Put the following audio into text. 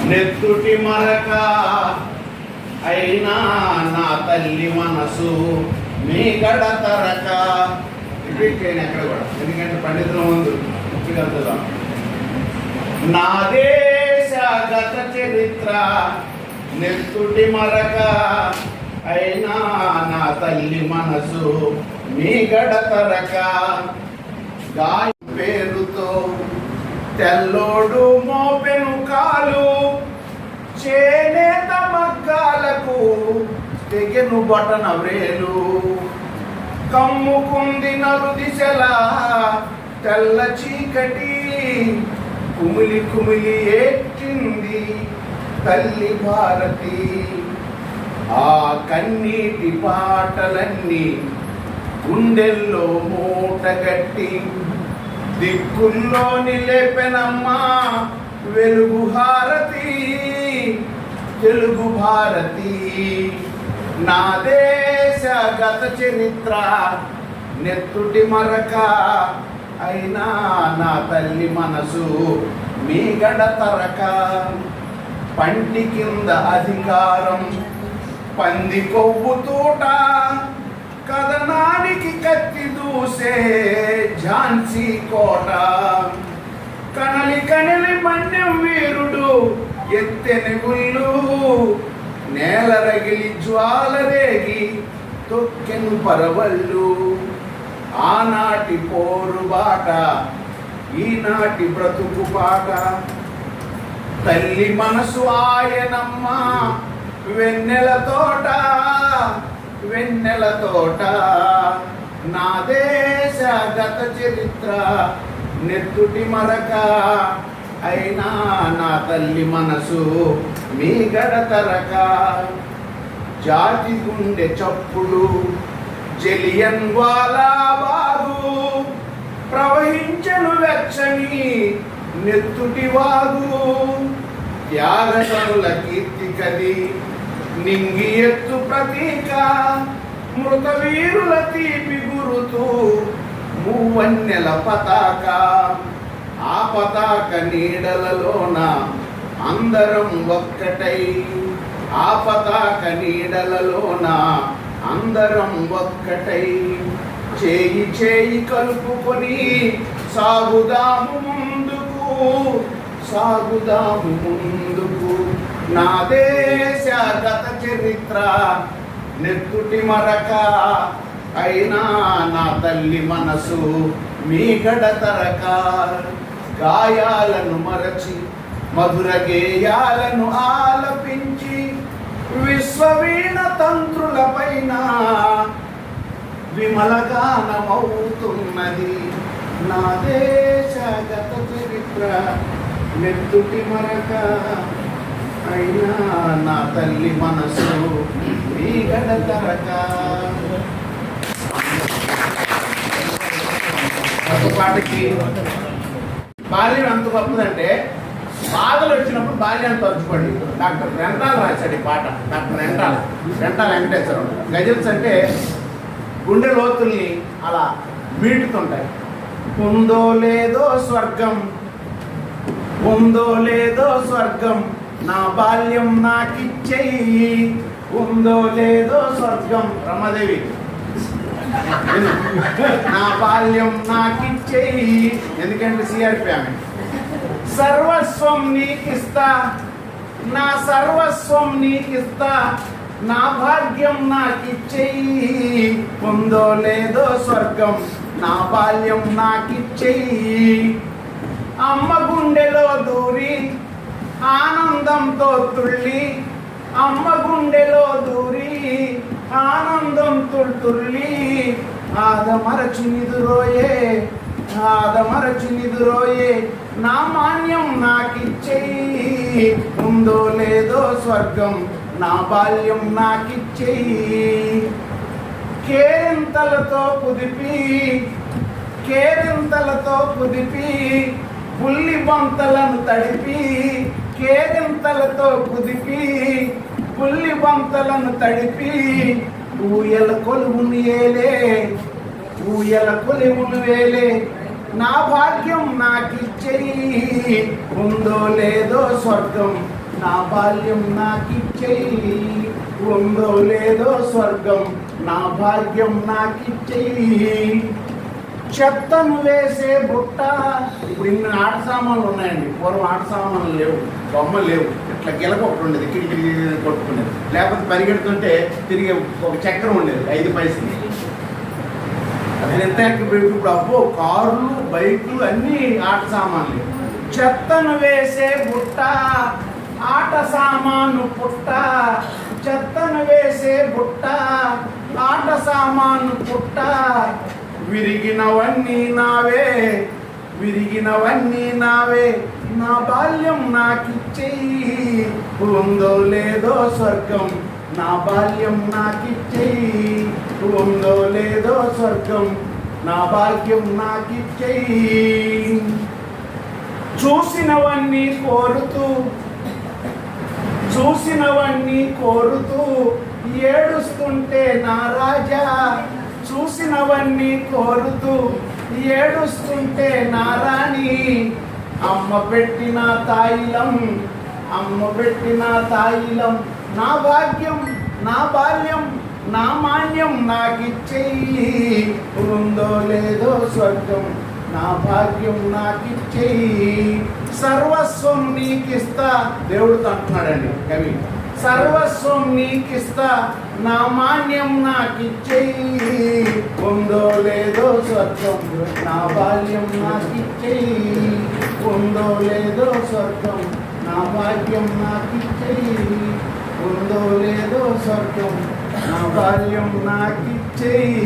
నెత్తుటి మరక అయినా నా తల్లి మనసు మీ గడతరక. రిపీట్ చేయను ఎక్కడ కూడా, ఎందుకంటే పండితుల ముందు ముఖ్యగలుగుతా. నా దేశ గత చరిత్ర నెత్తుటి మరక అయినా నా తల్లి మనసు మీ గడతరక. గాయ పేరుతో తెల్లోడు మోపెను కాలు, చేనేత మగ్గాలకు తెగెను బటన వ్రేలు. కమ్ముకుంది నలు దిశలా తెల్ల చీకటి, కుమిలి కుమిలి ఏడ్చింది తల్లి భారతి. ఆ కన్నీటి పాటలన్నీ గుండెల్లో మూటగట్టి దిక్కుల్లో నిలేపెనమ్మా వెలుగు హారతి, తెలుగు భారతి. నా దేశ గత చరిత్ర నెత్తుటి మరక అయినా నా తల్లి మనసు మీ గడతరక. పంటి కింద అధికారం పంది కొవ్వు తోట, కథనానికి కత్తి దూసే ఝాన్సీ కోట. కనలి కనలి మన్యం వీరుడు ఎత్తెని గుళ్ళు, నేల రగిలి జ్వాల రేగి తొక్కెను పరవళ్ళు. ఆనాటి పోరు బాట ఈనాటి బ్రతుకు పాట, తల్లి మనసు ఆయనమ్మ వెన్నెల తోట, వెన్నెల తోట. నా దేశ గత చరిత్ర నెత్తుటి మరక అయినా నా తల్లి మనసు మీ గడతరక. జాతి గుండె చప్పుడు జలియన్ వాలా బాగు, ప్రవహించను వెచ్చని నెత్తుటి వాగు. త్యాగతనుల కీర్తి కది నింగి ఎత్తు ప్రతీక, మృత వీరుల తీపి గురుతూ మూవన్నెల పతాక. ఆ పతాక నీడలలోన అందరం ఒక్కటై, ఆ పతాక నీడలలోన అందరం ఒక్కటై. చేయి చేయి కలుపుకొని సాగుదాము ముందుకు, సాగుదాము ముందుకు. నా దేశ గత చరిత్ర నెత్తుటి మరక అయినా నా తల్లి మనసు మీ గడతరక. గాయాలను మరచి మధుర గేయాలను ఆలపించి విశ్వవీణ తంత్రుల పైన విమలగానమవుతున్నది నా దేశ గత చరిత్ర నెత్తుటి మరక అయినా నా తల్లి మనసు మీ గడతరక. ఒక పాటకి బాల్యం ఎంత గొప్పదంటే, బాధలు వచ్చినప్పుడు బాల్యాన్ని తలుచుకోండి. డాక్టర్ రెంటాల రాశాడు ఈ పాట. డాక్టర్ రెంటాల వెంకటేశ్వరం. గజల్స్ అంటే గుండె లోతుల్ని అలా మీటుతుంటాయి. ఉందో లేదో స్వర్గం, ఉందో లేదో స్వర్గం, నా బాల్యం నాకిచ్చేయి. ఉందో లేదో స్వర్గం, రమాదేవి. నా బాల్యం నాకిచ్చేయి, ఎందుకంటే సిఆర్పి ఆమె. సర్వస్వం నీకిస్తా, నా సర్వస్వం నీకిస్తా, నా భాగ్యం నాకిచ్చేయి. ఉందో లేదో స్వర్గం, నా బాల్యం నాకిచ్చేయి. అమ్మ గుండెలో దూరి ఆనందంతో తుళ్ళి, అమ్మ గుండెలో దూరి ఆనందం తుళ్ళి. ఆదమరచి నిదురోయే, ఆదమరచి నిదురోయే, నా మాన్యం నాకిచ్చేయి. ఉందో లేదో స్వర్గం, నా బాల్యం నాకిచ్చేయి. కేరింతలతో కుదిపి, కేరింతలతో కుదిపి, పుల్లి బంతలను తడిపి. కేరింతలతో కుదిపి, పుల్లి బంతలను తడిపి. ఊయల కొలువును ఏలే, ఊయల కొలువును వేలే, నా భాగ్యం నాకిచ్చేయి, ఉందో లేదో స్వర్గం నా బాల్యం నాకిచ్చేయి, ఉందో లేదో స్వర్గం నా భాగ్యం నాకిచ్చేయి. చెత్తను వేసే బుట్ట. ఇప్పుడు ఇన్ని ఆట సామాన్లు ఉన్నాయండి, పూర్వం ఆట సామాన్లు లేవు, బొమ్మలు లేవు, ఇట్లా గిలక ఒకటి ఉండేది, కిటికీ కొట్టుకునేది, లేకపోతే పరిగెడుతుంటే తిరిగి ఒక చక్రం ఉండేది 5 పైసలు. అది ఎంత ఇప్పుడు అబ్బో కార్లు బైకులు అన్నీ ఆట సామాన్లు. చెత్తను వేసే బుట్ట ఆట సామాను పుట్ట, చెత్తను వేసే బుట్ట ఆట సామాను పుట్ట, విరిగినవన్నీ నావే, విరిగినవన్నీ నావే, నా బాల్యం నాకిచ్చేయి, ఉందో లేదో స్వర్గం నా బాల్యం నాకిచ్చేయి, ఉందో లేదో స్వర్గం నా భాగ్యం నాకిచ్చేయి. చూసినవన్నీ కోరుతూ, చూసినవన్నీ కోరుతూ ఏడుస్తుంటే నా రాజా, చూసినవన్నీ కోరుతూ ఏడుస్తుంటే నా రాణి, అమ్మ పెట్టిన తాయిలం, అమ్మ పెట్టిన తాయిలం, నా భాగ్యం నా బాల్యం నా మాన్యం నాకిచ్చేయి, ఉందో లేదో స్వర్గం నా భాగ్యం నాకిచ్చేయి. సర్వస్వం నీకిస్తా, దేవుడితో అంటున్నాడండి కవి, సర్వస్వం నీకిస్తా నా మాన్యం నాకిచ్చేయి, ఉందో లేదో స్వర్గం నా బాల్యం నాకిచ్చేయి, ఉందో లేదో స్వర్గం నా భాగ్యం నాకిచ్చేయి, ఉందో లేదో స్వర్గం నా బాల్యం నాకిచ్చేయి.